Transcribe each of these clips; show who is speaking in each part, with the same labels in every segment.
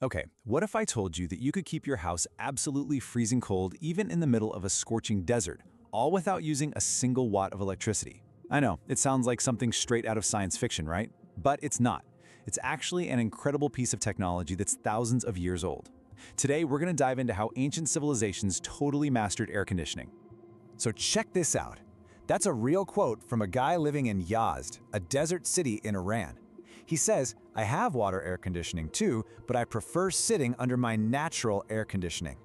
Speaker 1: Okay, what if I told you that you could keep your house absolutely freezing cold even in the middle of a scorching desert, all without using a single watt of electricity? I know, it sounds like something straight out of science fiction, right? But it's not. It's actually an incredible piece of technology that's thousands of years old. Today, we're going to dive into how ancient civilizations totally mastered air conditioning.
Speaker 2: So check this out. That's a real quote from a guy living in Yazd, a desert city in Iran. He says, "I have water air conditioning too, but I prefer sitting under my natural air conditioning."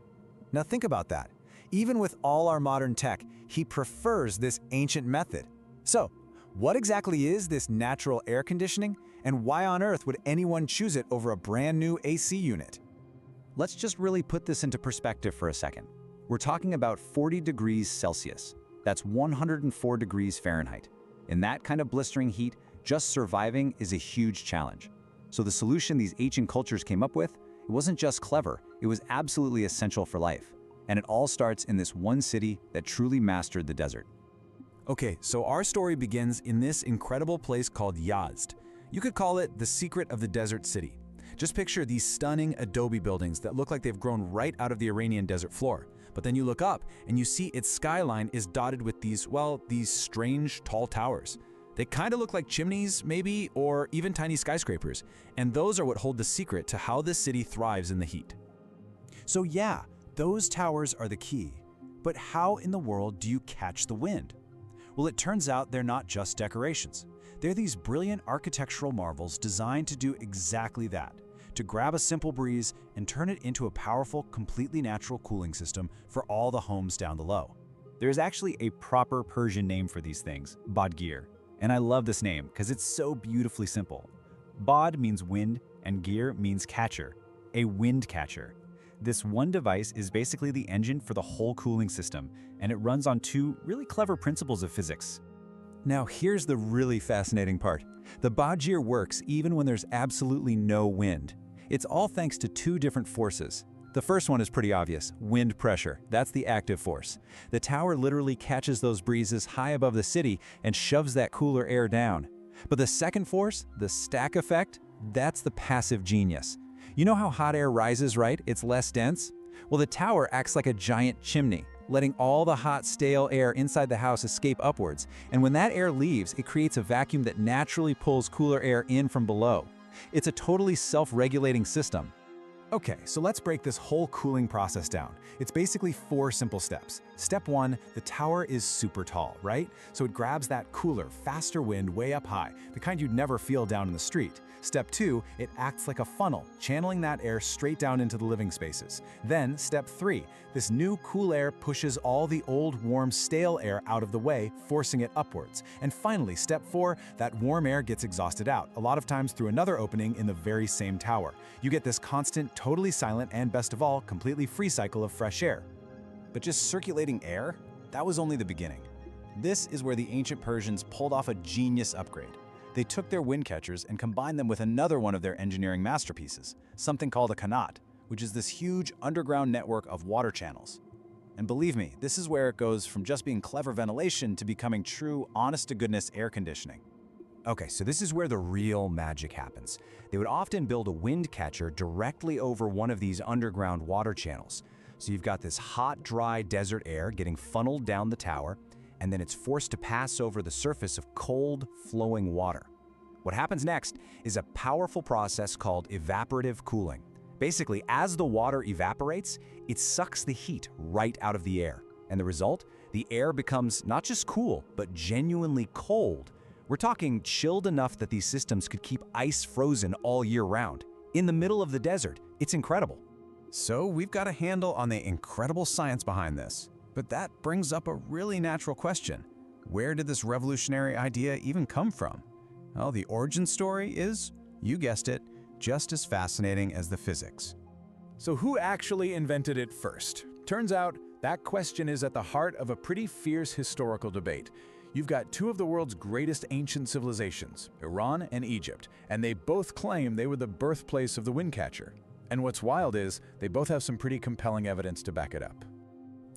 Speaker 2: Now think about that. Even with all our modern tech, he prefers this ancient method. So, what exactly is this natural air conditioning, and why on earth would anyone choose it over a brand new AC unit?
Speaker 1: Let's just really put this into perspective for a second. We're talking about 40 degrees Celsius. That's 104 degrees Fahrenheit. In that kind of blistering heat, just surviving is a huge challenge. So the solution these ancient cultures came up with, it wasn't just clever, it was absolutely essential for life. And it all starts in this one city that truly mastered the desert.
Speaker 2: Okay, so our story begins in this incredible place called Yazd. You could call it the secret of the desert city. Just picture these stunning adobe buildings that look like they've grown right out of the Iranian desert floor. But then you look up and you see its skyline is dotted with these strange tall towers. They kind of look like chimneys, maybe, or even tiny skyscrapers. And those are what hold the secret to how this city thrives in the heat. So yeah, those towers are the key. But how in the world do you catch the wind? Well, it turns out they're not just decorations. They're these brilliant architectural marvels designed to do exactly that, to grab a simple breeze and turn it into a powerful, completely natural cooling system for all the homes down below.
Speaker 1: There's actually a proper Persian name for these things, badgir. And I love this name because it's so beautifully simple. Bad means wind and gir means catcher, a wind catcher. This one device is basically the engine for the whole cooling system, and it runs on two really clever principles of physics.
Speaker 2: Now here's the really fascinating part. The badgir works even when there's absolutely no wind. It's all thanks to two different forces. The first one is pretty obvious, wind pressure. That's the active force. The tower literally catches those breezes high above the city and shoves that cooler air down. But the second force, the stack effect, that's the passive genius. You know how hot air rises, right? It's less dense? Well, the tower acts like a giant chimney, letting all the hot, stale air inside the house escape upwards. And when that air leaves, it creates a vacuum that naturally pulls cooler air in from below. It's a totally self-regulating system. Okay, so let's break this whole cooling process down. It's basically 4 simple steps. Step 1, the tower is super tall, right? So it grabs that cooler, faster wind way up high, the kind you'd never feel down in the street. Step 2, it acts like a funnel, channeling that air straight down into the living spaces. Then, step 3, this new cool air pushes all the old, warm, stale air out of the way, forcing it upwards. And finally, step 4, that warm air gets exhausted out, a lot of times through another opening in the very same tower. You get this constant, totally silent, and best of all, completely free cycle of fresh air. But just circulating air? That was only the beginning. This is where the ancient Persians pulled off a genius upgrade. They took their wind catchers and combined them with another one of their engineering masterpieces, something called a qanat, which is this huge underground network of water channels. And believe me, this is where it goes from just being clever ventilation to becoming true, honest-to-goodness air conditioning. Okay, so this is where the real magic happens. They would often build a wind catcher directly over one of these underground water channels. So you've got this hot, dry desert air getting funneled down the tower, and then it's forced to pass over the surface of cold, flowing water. What happens next is a powerful process called evaporative cooling. Basically, as the water evaporates, it sucks the heat right out of the air. And the result? The air becomes not just cool, but genuinely cold. We're talking chilled enough that these systems could keep ice frozen all year round. In the middle of the desert, it's incredible. So we've got a handle on the incredible science behind this. But that brings up a really natural question. Where did this revolutionary idea even come from? Well, the origin story is, you guessed it, just as fascinating as the physics. So who actually invented it first? Turns out, that question is at the heart of a pretty fierce historical debate. You've got two of the world's greatest ancient civilizations, Iran and Egypt, and they both claim they were the birthplace of the wind catcher. And what's wild is, they both have some pretty compelling evidence to back it up.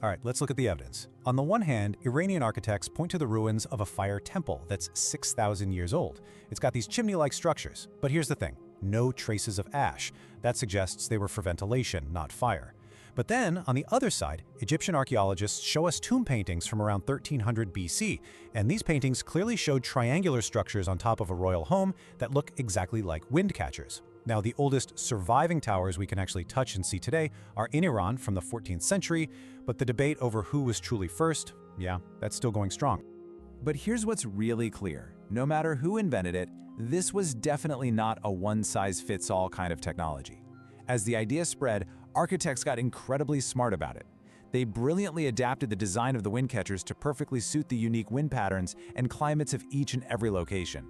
Speaker 3: All right, let's look at the evidence. On the one hand, Iranian architects point to the ruins of a fire temple that's 6,000 years old. It's got these chimney-like structures. But here's the thing. no traces of ash. That suggests they were for ventilation, not fire. But then, on the other side, Egyptian archaeologists show us tomb paintings from around 1300 BC, and these paintings clearly showed triangular structures on top of a royal home that look exactly like wind catchers. Now, the oldest surviving towers we can actually touch and see today are in Iran from the 14th century, but the debate over who was truly first, yeah, that's still going strong.
Speaker 2: But here's what's really clear. No matter who invented it, this was definitely not a one-size-fits-all kind of technology. As the idea spread, architects got incredibly smart about it. They brilliantly adapted the design of the wind catchers to perfectly suit the unique wind patterns and climates of each and every location.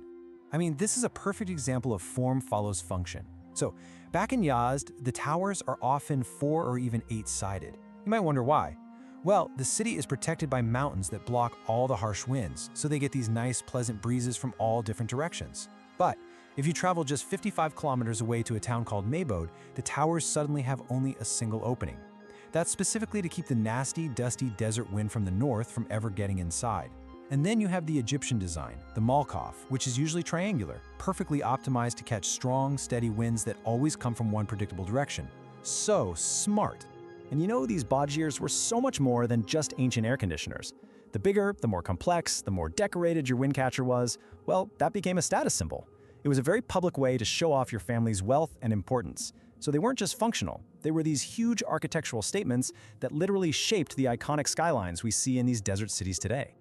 Speaker 4: I mean, this is a perfect example of form follows function. So, back in Yazd, the towers are often 4 or even 8-sided. You might wonder why. Well, the city is protected by mountains that block all the harsh winds, so they get these nice, pleasant breezes from all different directions. But if you travel just 55 kilometers away to a town called Maybode, the towers suddenly have only a single opening. That's specifically to keep the nasty, dusty desert wind from the north from ever getting inside. And then you have the Egyptian design, the Malkoff, which is usually triangular, perfectly optimized to catch strong, steady winds that always come from one predictable direction. So smart.
Speaker 5: And you know, these Bajirs were so much more than just ancient air conditioners. The bigger, the more complex, the more decorated your wind catcher was, well, that became a status symbol. It was a very public way to show off your family's wealth and importance. So they weren't just functional, they were these huge architectural statements that literally shaped the iconic skylines we see in these desert cities today.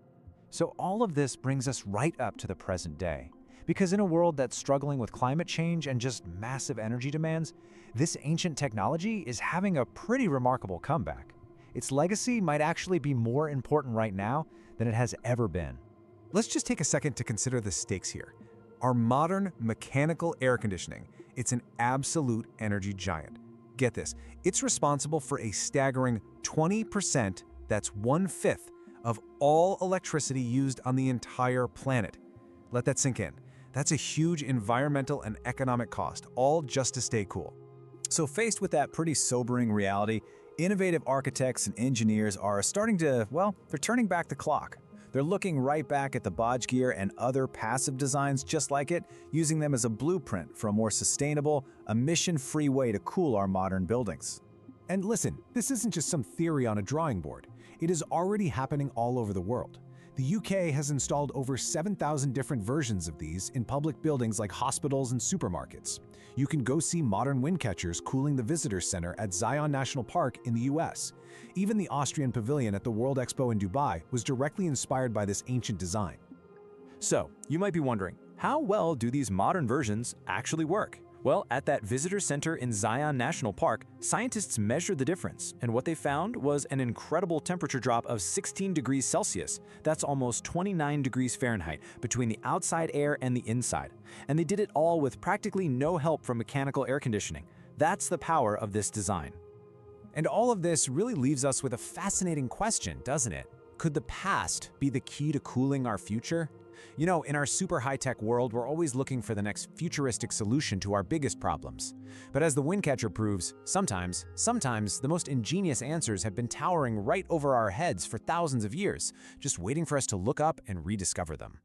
Speaker 1: So all of this brings us right up to the present day. Because in a world that's struggling with climate change and just massive energy demands, this ancient technology is having a pretty remarkable comeback. Its legacy might actually be more important right now than it has ever been.
Speaker 2: Let's just take a second to consider the stakes here. Our modern mechanical air conditioning, it's an absolute energy giant. Get this, it's responsible for a staggering 20%, that's 1/5, of all electricity used on the entire planet. Let that sink in. That's a huge environmental and economic cost, all just to stay cool.
Speaker 4: So faced with that pretty sobering reality, innovative architects and engineers are starting to, well, they're turning back the clock. They're looking right back at the Bajgear and other passive designs just like it, using them as a blueprint for a more sustainable, emission-free way to cool our modern buildings.
Speaker 3: And listen, this isn't just some theory on a drawing board. It is already happening all over the world. The UK has installed over 7,000 different versions of these in public buildings like hospitals and supermarkets. You can go see modern wind catchers cooling the visitor center at Zion National Park in the US. Even the Austrian pavilion at the World Expo in Dubai was directly inspired by this ancient design.
Speaker 6: So, you might be wondering, how well do these modern versions actually work? Well, at that visitor center in Zion National Park, scientists measured the difference, and what they found was an incredible temperature drop of 16 degrees Celsius. That's almost 29 degrees Fahrenheit between the outside air and the inside. And they did it all with practically no help from mechanical air conditioning. That's the power of this design.
Speaker 1: And all of this really leaves us with a fascinating question, doesn't it? Could the past be the key to cooling our future? You know, in our super high-tech world, we're always looking for the next futuristic solution to our biggest problems. But as the Windcatcher proves, sometimes the most ingenious answers have been towering right over our heads for thousands of years, just waiting for us to look up and rediscover them.